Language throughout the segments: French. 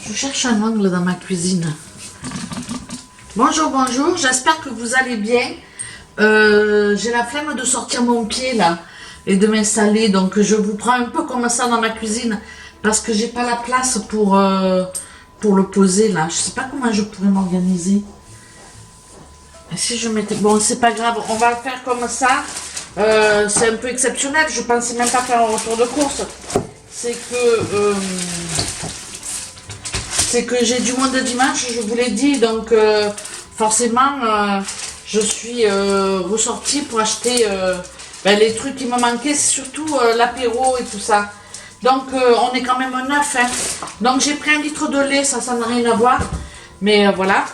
Je cherche un angle dans ma cuisine. Bonjour, bonjour, j'espère que vous allez bien. J'ai la flemme de sortir mon pied là et de m'installer, donc je vous prends un peu comme ça dans ma cuisine parce que j'ai pas la place pour le poser là. Je sais pas comment je pourrais m'organiser. Si je mettais... Bon, c'est pas grave, on va le faire comme ça. C'est un peu exceptionnel, je pensais même pas faire un retour de course. C'est que j'ai du monde dimanche, je vous l'ai dit, donc forcément je suis ressortie pour acheter les trucs qui me manquaient, c'est surtout l'apéro et tout ça. Donc on est quand même neuf, hein. Donc j'ai pris 1 litre de lait, ça n'a rien à voir, mais voilà.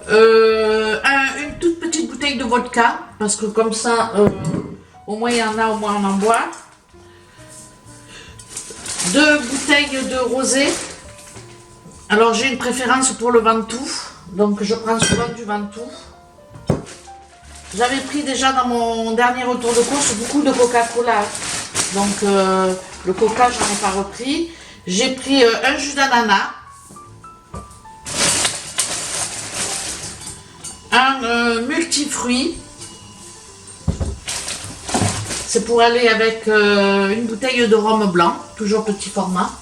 Une toute petite bouteille de vodka, parce que comme ça, au moins il y en a, au moins on en boit. 2 bouteilles de rosé. Alors j'ai une préférence pour le Ventoux, donc je prends souvent du Ventoux. J'avais pris déjà dans mon dernier retour de course beaucoup de Coca-Cola, donc le Coca j'en ai pas repris. J'ai pris un jus d'ananas, un multifruit, c'est pour aller avec une bouteille de rhum blanc, toujours petit format.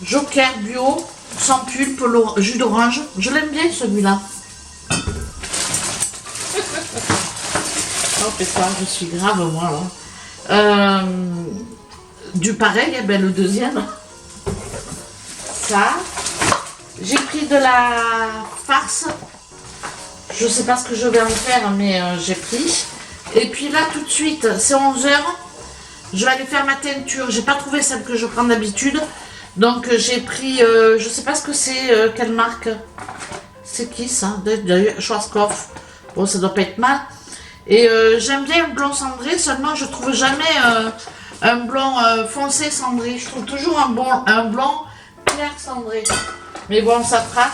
Joker bio, sans pulpe, jus d'orange. Je l'aime bien celui-là. Oh pétard, je suis grave moi là. Du pareil, eh ben, le deuxième. Ça. J'ai pris de la farce. Je sais pas ce que je vais en faire, mais j'ai pris. Et puis là, tout de suite, c'est 11 h. Je vais aller faire ma teinture. J'ai pas trouvé celle que je prends d'habitude. Donc j'ai pris, je sais pas ce que c'est, quelle marque. C'est qui ça? D'ailleurs, Schwarzkopf. Bon, ça doit pas être mal. Et j'aime bien le blond cendré, seulement je trouve jamais un blond foncé cendré. Je trouve toujours un blond clair cendré. Mais bon, ça fera.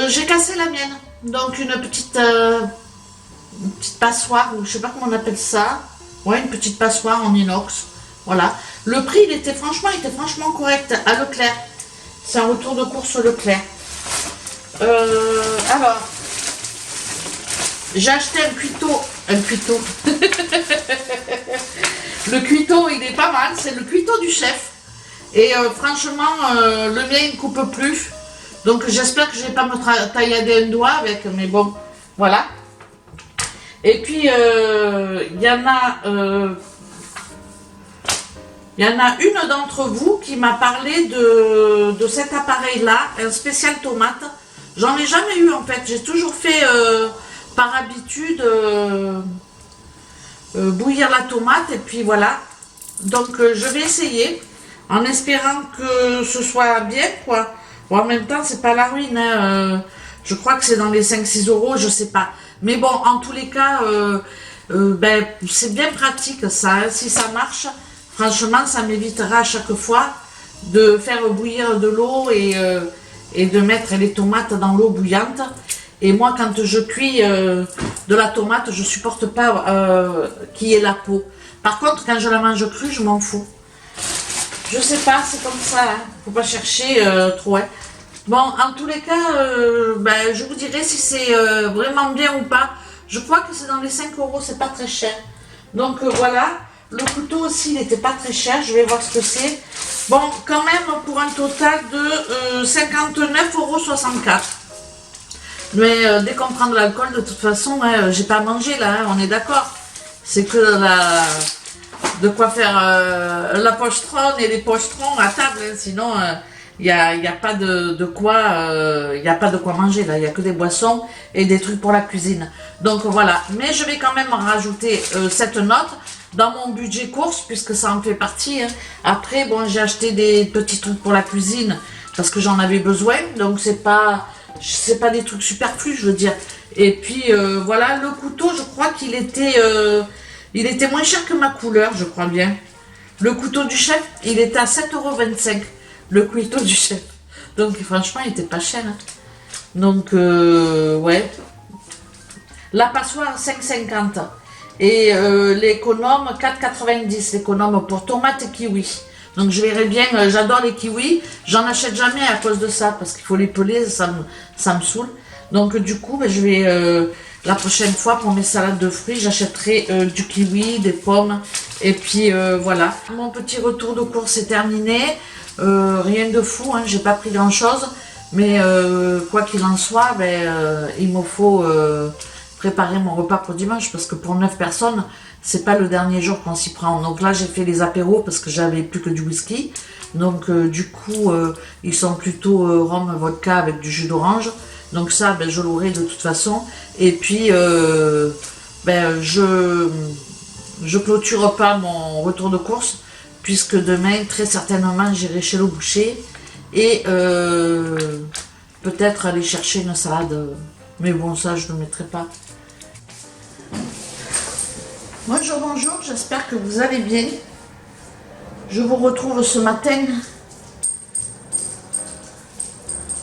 J'ai cassé la mienne. Donc une petite passoire, ou je sais pas comment on appelle ça. Ouais, une petite passoire en inox. Voilà. Le prix, il était franchement correct à Leclerc. C'est un retour de course Leclerc. Alors, j'ai acheté un cuiteau. Le cuiteau, il est pas mal. C'est le cuiteau du chef. Et franchement, le mien, il ne coupe plus. Donc, j'espère que je ne vais pas me taillader un doigt avec. Mais bon, voilà. Et puis, il y en a une d'entre vous qui m'a parlé de cet appareil-là, un spécial tomate. J'en ai jamais eu en fait. J'ai toujours fait par habitude bouillir la tomate et puis voilà. Donc je vais essayer en espérant que ce soit bien quoi. Bon, en même temps, c'est pas la ruine. Hein. Je crois que c'est dans les 5-6 €, je sais pas. Mais bon, en tous les cas, c'est bien pratique ça. Hein. Si ça marche. Franchement, ça m'évitera à chaque fois de faire bouillir de l'eau et de mettre les tomates dans l'eau bouillante. Et moi, quand je cuis de la tomate, je supporte pas qu'il y ait la peau. Par contre, quand je la mange crue, je m'en fous. Je sais pas, c'est comme ça. Hein. Faut pas chercher trop. Hein. Bon, en tous les cas, je vous dirai si c'est vraiment bien ou pas. Je crois que c'est dans les 5 €, c'est pas très cher. Donc voilà. Le couteau aussi, il n'était pas très cher. Je vais voir ce que c'est. Bon, quand même, pour un total de 59,64 €. Mais dès qu'on prend de l'alcool, de toute façon, hein, j'ai pas à manger là, hein, on est d'accord. C'est que de quoi faire la pochetronne et les pochetrons à table. Hein, sinon, il n'y a pas de quoi manger là. Il n'y a que des boissons et des trucs pour la cuisine. Donc voilà. Mais je vais quand même rajouter cette note dans mon budget course, puisque ça en fait partie. Hein. Après, bon, j'ai acheté des petits trucs pour la cuisine parce que j'en avais besoin, donc c'est pas des trucs superflus, je veux dire. Et puis voilà, le couteau, je crois qu'il était moins cher que ma couleur, je crois bien. Le couteau du chef, il était à 7,25 €. Le couteau du chef. Donc franchement, il était pas cher. Hein. Donc ouais. La passoire 5,50 €. Et l'économe 4,90 €, l'économe pour tomates et kiwi. Donc je verrai bien, j'adore les kiwis, j'en achète jamais à cause de ça, parce qu'il faut les peler, ça me saoule. Donc du coup, ben, je vais, la prochaine fois pour mes salades de fruits, j'achèterai du kiwi, des pommes, et puis voilà. Mon petit retour de course est terminé, rien de fou, hein, j'ai pas pris grand chose, mais quoi qu'il en soit, ben, il me faut préparer mon repas pour dimanche, parce que pour 9 personnes, c'est pas le dernier jour qu'on s'y prend. Donc là, j'ai fait les apéros parce que j'avais plus que du whisky. Donc du coup, ils sont plutôt rhum, vodka avec du jus d'orange. Donc ça, ben, je l'aurai de toute façon. Et puis, ben, je clôture pas mon retour de course, puisque demain, très certainement, j'irai chez le boucher. Et peut-être aller chercher une salade. Mais bon, ça, je ne le mettrai pas. Bonjour, bonjour, j'espère que vous allez bien. Je vous retrouve ce matin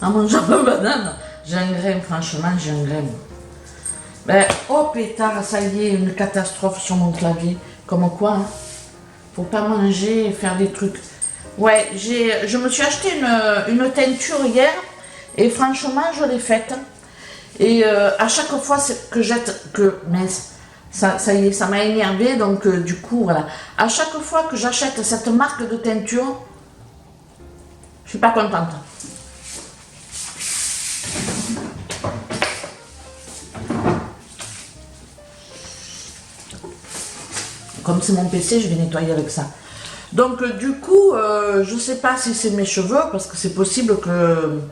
en mangeant ma banane. J'ai un grain, franchement, j'ai un grain. Ben, oh pétard, ça y est, une catastrophe sur mon clavier. Comme quoi, hein. Faut pas manger et faire des trucs. Ouais, je me suis acheté une teinture hier et franchement, je l'ai faite. Et à chaque fois que mince, ça y est, ça m'a énervé, donc du coup, voilà. À chaque fois que j'achète cette marque de teinture, je suis pas contente. Comme c'est mon PC, je vais nettoyer avec ça. Donc du coup, je sais pas si c'est mes cheveux, parce que c'est possible que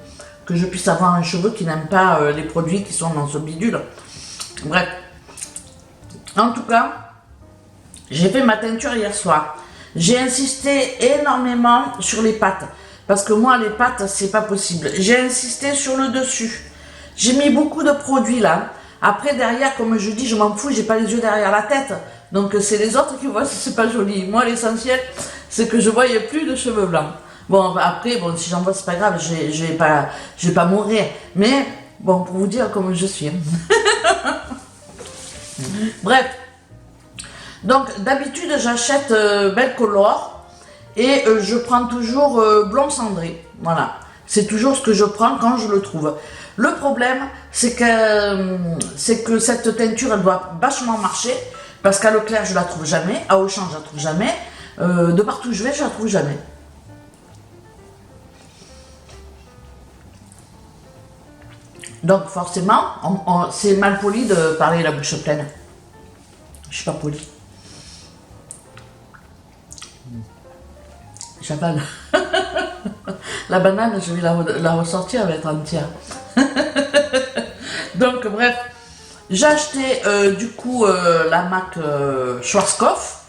je puisse avoir un cheveu qui n'aime pas les produits qui sont dans ce bidule. Bref. En tout cas, j'ai fait ma teinture hier soir. J'ai insisté énormément sur les pattes. Parce que moi, les pattes, c'est pas possible. J'ai insisté sur le dessus. J'ai mis beaucoup de produits là. Après, derrière, comme je dis, je m'en fous, j'ai pas les yeux derrière la tête. Donc, c'est les autres qui voient si c'est pas joli. Moi, l'essentiel, c'est que je voyais plus de cheveux blancs. Bon, après, bon, si j'en vois, c'est pas grave, je vais pas mourir. Mais, bon, pour vous dire comment je suis. Bref. Donc, d'habitude, j'achète Belcolor et je prends toujours blond cendré. Voilà. C'est toujours ce que je prends quand je le trouve. Le problème, c'est que cette teinture, elle doit vachement marcher parce qu'à Leclerc, je la trouve jamais. À Auchan, je la trouve jamais. De partout où je vais, je la trouve jamais. Donc forcément, c'est mal poli de parler la bouche pleine. Je suis pas polie. J'avale. La banane, je vais la ressortir, elle va être entière. Donc bref, j'ai acheté du coup la marque Schwarzkopf.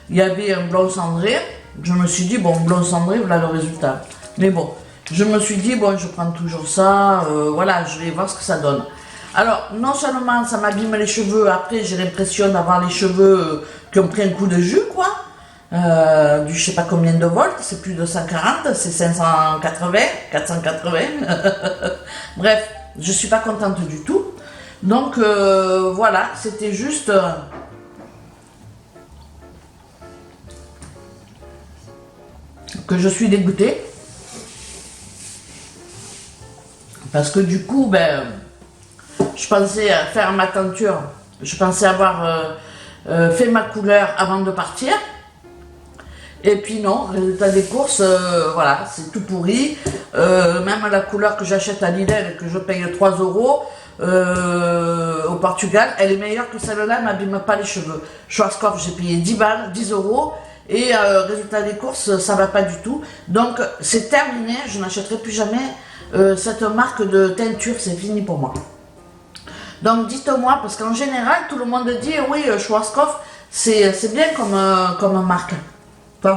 Il y avait un blond cendré. Je me suis dit, bon, blond cendré, voilà le résultat. Mais bon, je me suis dit, bon, je prends toujours ça. Voilà, je vais voir ce que ça donne. Alors, non seulement ça m'abîme les cheveux, après j'ai l'impression d'avoir les cheveux qui ont pris un coup de jus, quoi. Du je sais pas combien de volts, c'est plus de 140, c'est 580, 480. Bref, je suis pas contente du tout. Donc voilà, c'était juste que je suis dégoûtée. Parce que du coup, ben, je pensais faire ma teinture, je pensais avoir fait ma couleur avant de partir. Et puis non, résultat des courses, voilà, c'est tout pourri. Même la couleur que j'achète à Lidl et que je paye 3 € au Portugal, elle est meilleure que celle-là, elle m'abîme pas les cheveux. Schwarzkopf, j'ai payé 10 balles, 10 € et résultat des courses, ça va pas du tout. Donc c'est terminé, je n'achèterai plus jamais cette marque de teinture, c'est fini pour moi. Donc dites-moi, parce qu'en général, tout le monde dit, oui, Schwarzkopf, c'est bien comme marque. Bon.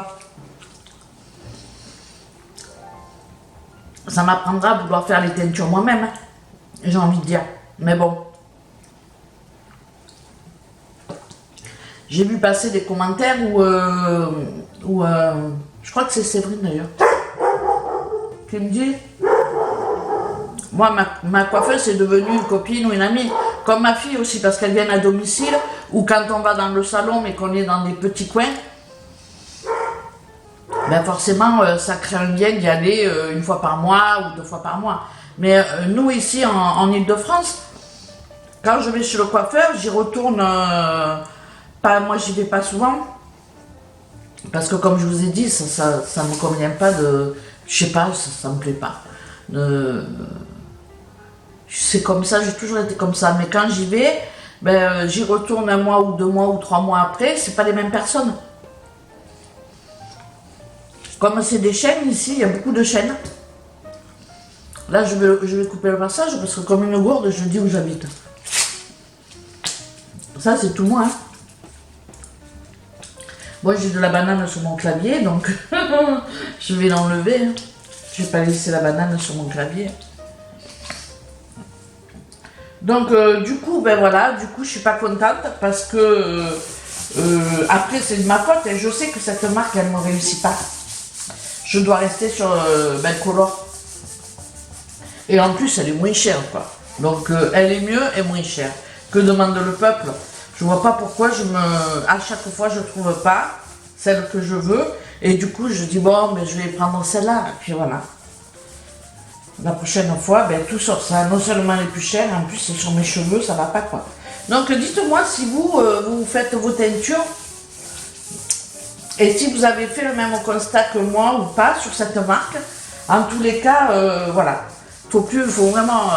Ça m'apprendra à vouloir faire les teintures moi-même, hein, j'ai envie de dire. Mais bon. J'ai vu passer des commentaires où je crois que c'est Séverine d'ailleurs, qui me dit, moi ma coiffeuse est devenue une copine ou une amie, comme ma fille aussi, parce qu'elle vient à domicile, ou quand on va dans le salon mais qu'on est dans des petits coins, ben forcément, ça crée un lien d'y aller une fois par mois ou 2 fois par mois. Mais nous, ici, en Île-de-France, quand je vais chez le coiffeur, j'y retourne, pas, moi j'y vais pas souvent, parce que comme je vous ai dit, ça me convient pas de, je sais pas, ça me plaît pas. C'est comme ça, j'ai toujours été comme ça, mais quand j'y vais, ben, j'y retourne 1 mois ou 2 mois ou 3 mois après, c'est pas les mêmes personnes. Comme c'est des chaînes ici, il y a beaucoup de chaînes. Là, je vais couper le passage parce que comme une gourde, je dis où j'habite. Ça, c'est tout moi. Hein. Moi, j'ai de la banane sur mon clavier, donc je vais l'enlever. Hein. Je vais pas laisser la banane sur mon clavier. Donc, du coup, ben voilà, du coup, je suis pas contente parce que après, c'est de ma faute et je sais que cette marque, elle ne me réussit pas. Je dois rester sur Color. Et en plus, elle est moins chère, quoi. Donc, elle est mieux et moins chère. Que demande le peuple? Je vois pas pourquoi à chaque fois, je trouve pas celle que je veux. Et du coup, je dis, bon, mais je vais prendre celle-là. Et puis voilà. La prochaine fois, ben, tout sur ça. Non seulement les plus chères, en plus, c'est sur mes cheveux, ça va pas, quoi. Donc, dites-moi si vous faites vos teintures. Et si vous avez fait le même constat que moi ou pas sur cette marque. En tous les cas, voilà. Faut vraiment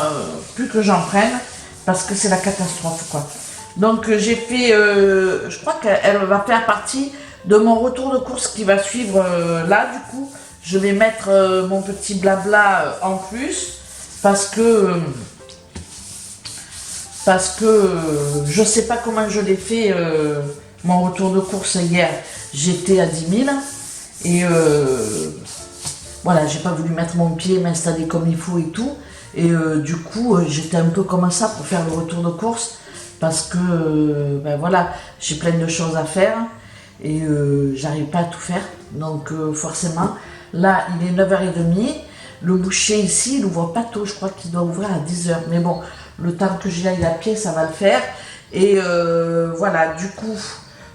plus que j'en prenne parce que c'est la catastrophe, quoi. Donc j'ai fait, je crois qu'elle va faire partie de mon retour de course qui va suivre là. Du coup, je vais mettre mon petit blabla en plus parce que je sais pas comment je l'ai fait mon retour de course hier. J'étais à 10 000 et voilà, j'ai pas voulu mettre mon pied, m'installer comme il faut et tout. Et du coup, j'étais un peu comme ça pour faire le retour de course. Parce que, ben voilà, j'ai plein de choses à faire. Et j'arrive pas à tout faire. Donc forcément, là, il est 9h30. Le boucher ici, il ouvre pas tôt. Je crois qu'il doit ouvrir à 10h. Mais bon, le temps que j'y aille à pied, ça va le faire. Et voilà, du coup,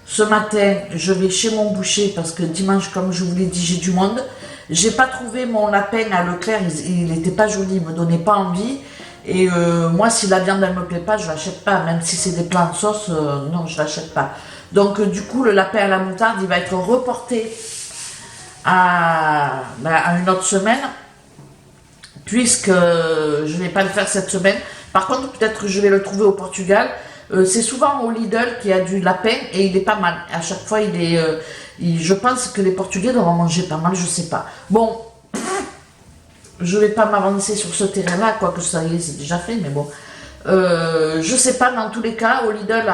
ce matin, je vais chez mon boucher. Parce que dimanche, comme je vous l'ai dit, j'ai du monde. J'ai pas trouvé mon lapin à Leclerc, il n'était pas joli, il me donnait pas envie. Et moi, si la viande elle me plaît pas, je l'achète pas. Même si c'est des plats en sauce, non, je l'achète pas. Donc du coup, le lapin à la moutarde, il va être reporté à une autre semaine, puisque je vais pas le faire cette semaine. Par contre, peut-être que je vais le trouver au Portugal. C'est souvent au Lidl qu'il y a du lapin et il est pas mal. À chaque fois, je pense que les Portugais doivent en manger pas mal, je sais pas. Bon, je vais pas m'avancer sur ce terrain-là, quoique ça y est, c'est déjà fait, mais bon. Je sais pas, dans tous les cas, au Lidl,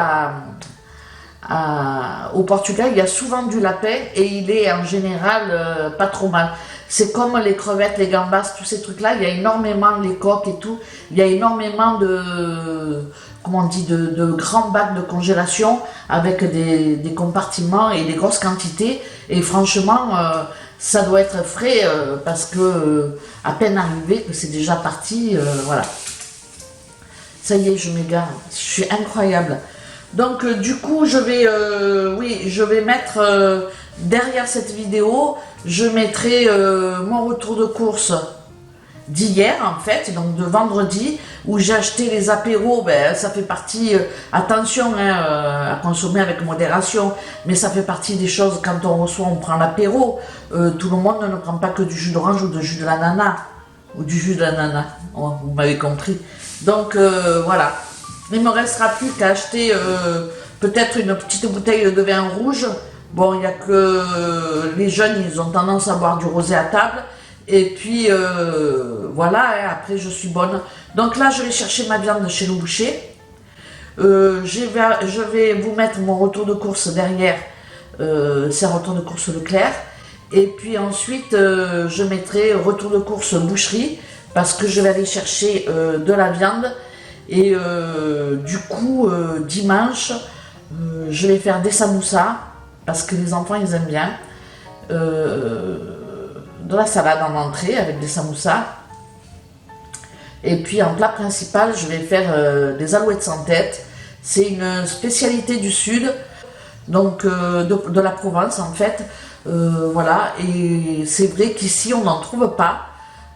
au Portugal, il y a souvent du lapin et il est en général pas trop mal. C'est comme les crevettes, les gambas, tous ces trucs-là, il y a énormément, les coques et tout, il y a énormément comment on dit, de grands bacs de congélation avec des compartiments et des grosses quantités. Et franchement, ça doit être frais parce que à peine arrivé que c'est déjà parti, voilà. Ça y est, je m'égare, je suis incroyable. Donc du coup, je vais mettre derrière cette vidéo, je mettrai mon retour de course d'hier en fait, donc de vendredi, où j'ai acheté les apéros. Ben, ça fait partie, attention à consommer avec modération, mais ça fait partie des choses, quand on reçoit, on prend l'apéro. Tout le monde ne prend pas que du jus d'orange ou du jus de l'ananas, vous m'avez compris. Donc voilà, il me restera plus qu'à acheter peut-être une petite bouteille de vin rouge. Bon, il n'y a que les jeunes, ils ont tendance à boire du rosé à table. Et puis voilà, hein, après je suis bonne. Donc là, je vais chercher ma viande chez le boucher. Je vais vous mettre mon retour de course derrière. C'est un retour de course Leclerc. Et puis ensuite, je mettrai retour de course boucherie. Parce que je vais aller chercher de la viande. Et du coup, dimanche, je vais faire des samoussas. Parce que les enfants, ils aiment bien. De la salade en entrée avec des samoussas. Et puis en plat principal, je vais faire des alouettes sans tête. C'est une spécialité du sud. donc de la Provence en fait. Voilà, et c'est vrai qu'ici on n'en trouve pas.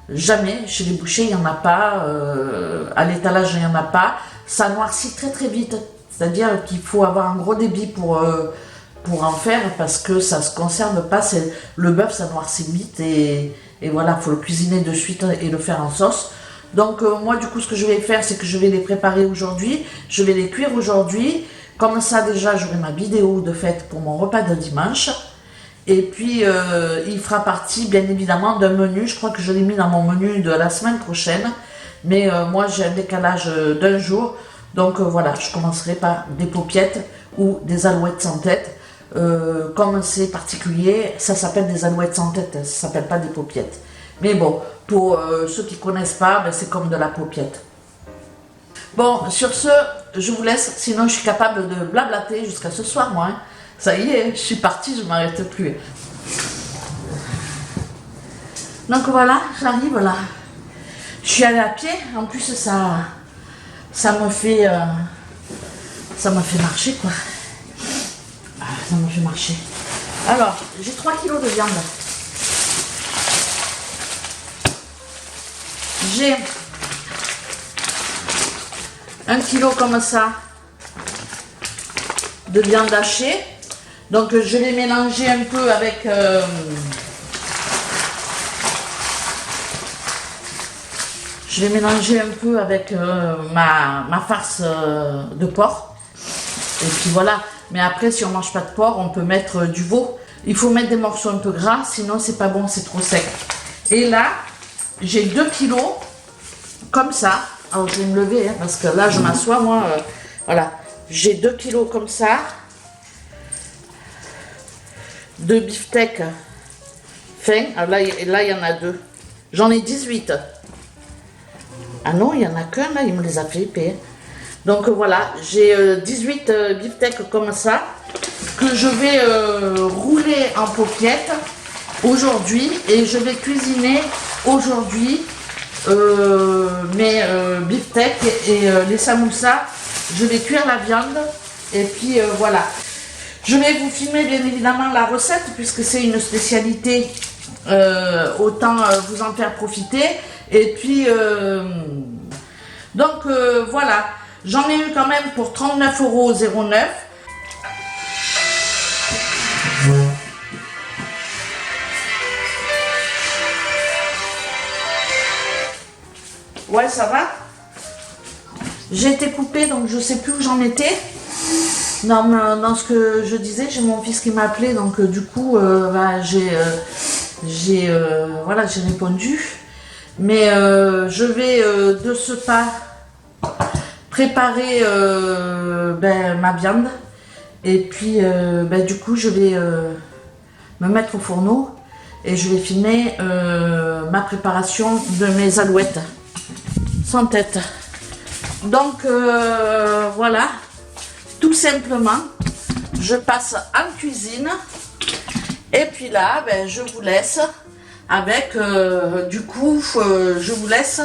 Jamais, chez les bouchers il n'y en a pas, à l'étalage il n'y en a pas. Ça noircit très très vite, c'est-à-dire qu'il faut avoir un gros débit pour en faire parce que ça ne se conserve pas. Le bœuf ça noircit vite et voilà, il faut le cuisiner de suite et le faire en sauce. Donc moi du coup ce que je vais faire c'est que je vais les préparer aujourd'hui, je vais les cuire aujourd'hui. Comme ça déjà j'aurai ma vidéo de fête pour mon repas de dimanche. Et puis il fera partie bien évidemment d'un menu, je crois que je l'ai mis dans mon menu de la semaine prochaine. Mais moi j'ai un décalage d'un jour, donc voilà, je commencerai par des paupiettes ou des alouettes sans tête. Comme c'est particulier, ça s'appelle des alouettes sans tête, ça s'appelle pas des paupiettes. Mais bon, pour ceux qui connaissent pas, ben, c'est comme de la paupiette. Bon, sur ce, je vous laisse, sinon je suis capable de blablater jusqu'à ce soir moi. Hein. Ça y est, je suis partie, je m'arrête plus. Donc voilà, j'arrive là. Je suis allée à pied, en plus ça me fait marcher quoi. Ça me fait marcher. Alors, j'ai 3 kilos de viande. J'ai 1 kilo comme ça de viande hachée. Donc je vais mélanger un peu avec ma farce de porc. Et puis voilà. Mais après, si on ne mange pas de porc, on peut mettre du veau. Il faut mettre des morceaux un peu gras, sinon c'est pas bon, c'est trop sec. Et là, j'ai 2 kilos comme ça. Alors je vais me lever hein, parce que là je m'assois moi. Voilà. J'ai 2 kilos comme ça de beefsteak fin. Alors là il y en a 2. J'en ai 18. Ah non, il n'y en a qu'un là, il me les a fait épais. Donc voilà, j'ai 18 beefsteaks comme ça que je vais rouler en paupiètes aujourd'hui et je vais cuisiner aujourd'hui mes beefsteaks et les samoussas. Je vais cuire la viande et puis voilà. Je vais vous filmer bien évidemment la recette puisque c'est une spécialité, autant vous en faire profiter. Et puis donc voilà. J'en ai eu quand même pour 39,09 €. Ouais, ça va. J'ai été coupée, donc je sais plus où j'en étais. Dans ce que je disais, j'ai mon fils qui m'a appelé, donc du coup, bah, j'ai répondu. Mais je vais de ce pas préparer ma viande et puis du coup je vais me mettre au fourneau et je vais filmer ma préparation de mes alouettes sans tête. Donc voilà, tout simplement je passe en cuisine et puis là je vous laisse avec je vous laisse.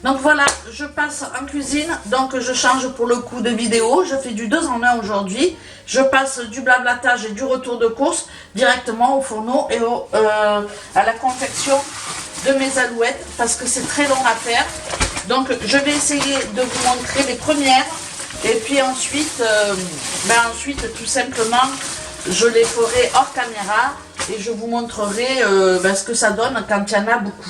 Donc voilà, je passe en cuisine, donc je change pour le coup de vidéo, je fais du 2 en 1 aujourd'hui. Je passe du blablatage et du retour de course directement au fourneau et à la confection de mes alouettes parce que c'est très long à faire. Donc je vais essayer de vous montrer les premières et puis ensuite, tout simplement je les ferai hors caméra et je vous montrerai ce que ça donne quand il y en a beaucoup.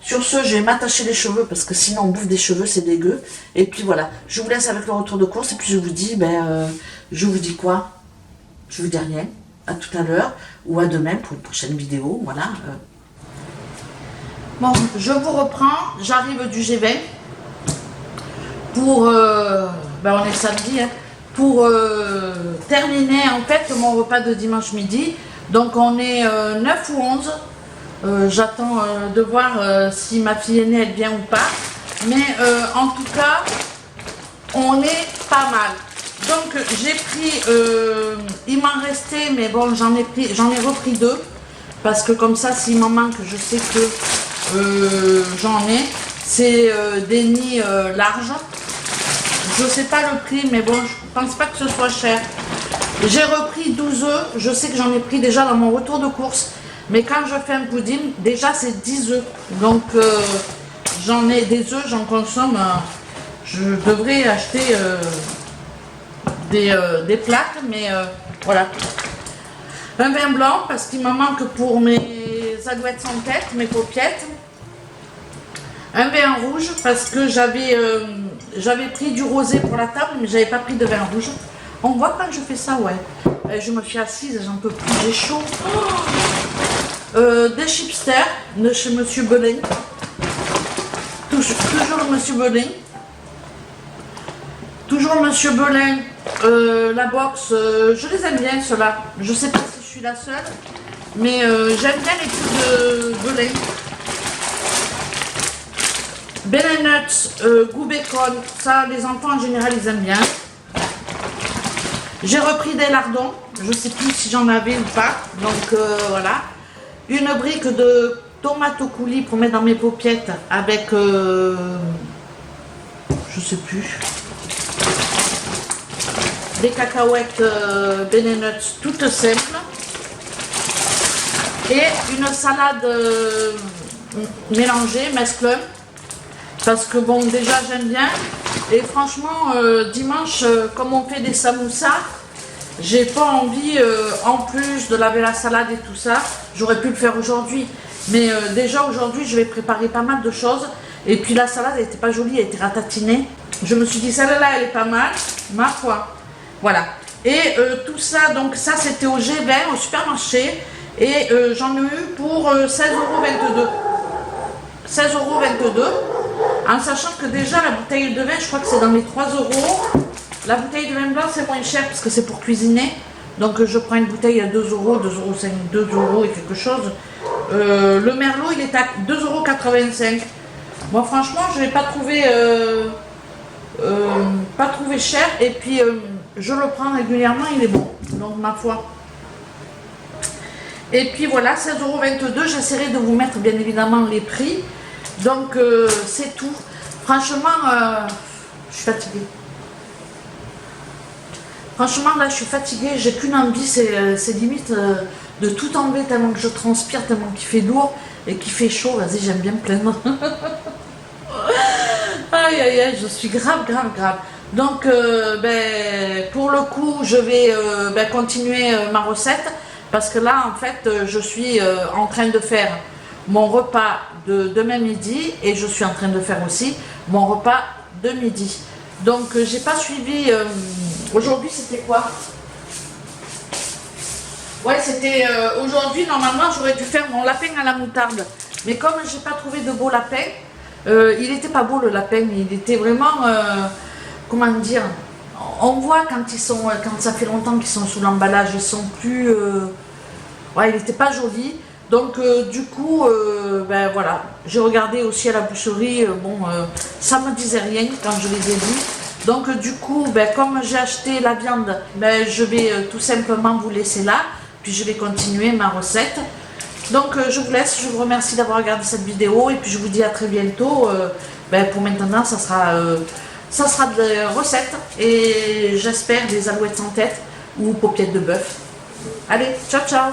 Sur ce, je vais m'attacher les cheveux parce que sinon on bouffe des cheveux, c'est dégueu. Et puis voilà, je vous laisse avec le retour de course et puis je vous dis, je vous dis quoi? Je vous dis rien. À tout à l'heure ou à demain pour une prochaine vidéo. Voilà. Bon, je vous reprends. J'arrive du G20 pour, on est samedi, hein, pour terminer en fait mon repas de dimanche midi. Donc on est 9 ou 11. J'attends de voir si ma fille aînée elle vient ou pas, mais en tout cas on est pas mal. Donc j'ai pris, il m'en restait, mais bon j'en ai repris 2 parce que comme ça s'il m'en manque je sais que j'en ai. C'est des nids larges, Je sais pas le prix, mais bon, je pense pas que ce soit cher. J'ai repris 12 œufs. Je sais que j'en ai pris déjà dans mon retour de course. Mais quand je fais un pudding, déjà c'est 10 œufs. Donc j'en ai des œufs, j'en consomme. Je devrais acheter des plaques, mais voilà. Un vin blanc parce qu'il me manque pour mes alouettes sans tête, mes paupiettes. Un vin rouge parce que j'avais pris du rosé pour la table, mais j'avais pas pris de vin rouge. On voit quand je fais ça, ouais. Je me suis assise, j'en peux plus, j'ai chaud. Des chipsters de chez Monsieur Belin. Toujours Monsieur Belin. Toujours Monsieur Belin. La box, je les aime bien ceux-là. Je sais pas si je suis la seule, mais j'aime bien les trucs de Belin. Ben Nuts, goût bacon, ça les enfants en général ils aiment bien. J'ai repris des lardons, je sais plus si j'en avais ou pas, donc voilà. Une brique de tomates au coulis pour mettre dans mes paupiettes avec, je sais plus, des cacahuètes Ben Nuts toutes simples. Et une salade mélangée, mesclun. Parce que bon, déjà j'aime bien. Et franchement, dimanche, comme on fait des samoussas, j'ai pas envie, en plus de laver la salade et tout ça, j'aurais pu le faire aujourd'hui. Mais déjà aujourd'hui, je vais préparer pas mal de choses. Et puis la salade, elle était pas jolie, elle était ratatinée. Je me suis dit, celle-là, elle est pas mal, ma foi. Voilà. Et tout ça, donc ça, c'était au G20, au supermarché. Et j'en ai eu pour 16,22 €. 16,22 €. En sachant que déjà la bouteille de vin, je crois que c'est dans les 3 €. La bouteille de vin blanc c'est moins cher parce que c'est pour cuisiner. Donc je prends une bouteille à 2 €, 2,5 €, 2 € et quelque chose. Le merlot il est à 2,85 €. Moi franchement je ne l'ai pas trouvé cher. Et puis je le prends régulièrement, il est bon. Donc ma foi. Et puis voilà, 16,22 €. J'essaierai de vous mettre bien évidemment les prix. Donc c'est tout. Franchement, je suis fatiguée. Franchement, là, je suis fatiguée. J'ai qu'une envie, c'est limite de tout enlever tellement que je transpire, tellement qu'il fait lourd et qu'il fait chaud. Vas-y, j'aime bien me plaindre. Aïe, aïe, aïe, je suis grave. Donc, pour le coup, je vais continuer ma recette. Parce que là, en fait, je suis en train de faire mon repas de demain midi et je suis en train de faire aussi mon repas de midi. Donc j'ai pas suivi, aujourd'hui c'était quoi? Ouais, c'était aujourd'hui, normalement j'aurais dû faire mon lapin à la moutarde, mais comme j'ai pas trouvé de beau lapin, il était pas beau le lapin, il était vraiment, comment dire, on voit quand ça fait longtemps qu'ils sont sous l'emballage, ils sont plus, ouais, il était pas joli. Donc du coup, voilà, j'ai regardé aussi à la boucherie, ça me disait rien quand je les ai vus. Donc du coup, comme j'ai acheté la viande, je vais tout simplement vous laisser là, puis je vais continuer ma recette. Donc je vous laisse, je vous remercie d'avoir regardé cette vidéo, et puis je vous dis à très bientôt. Pour maintenant, ça sera des recettes, et j'espère des alouettes sans tête ou paupiettes de bœuf. Allez, ciao ciao!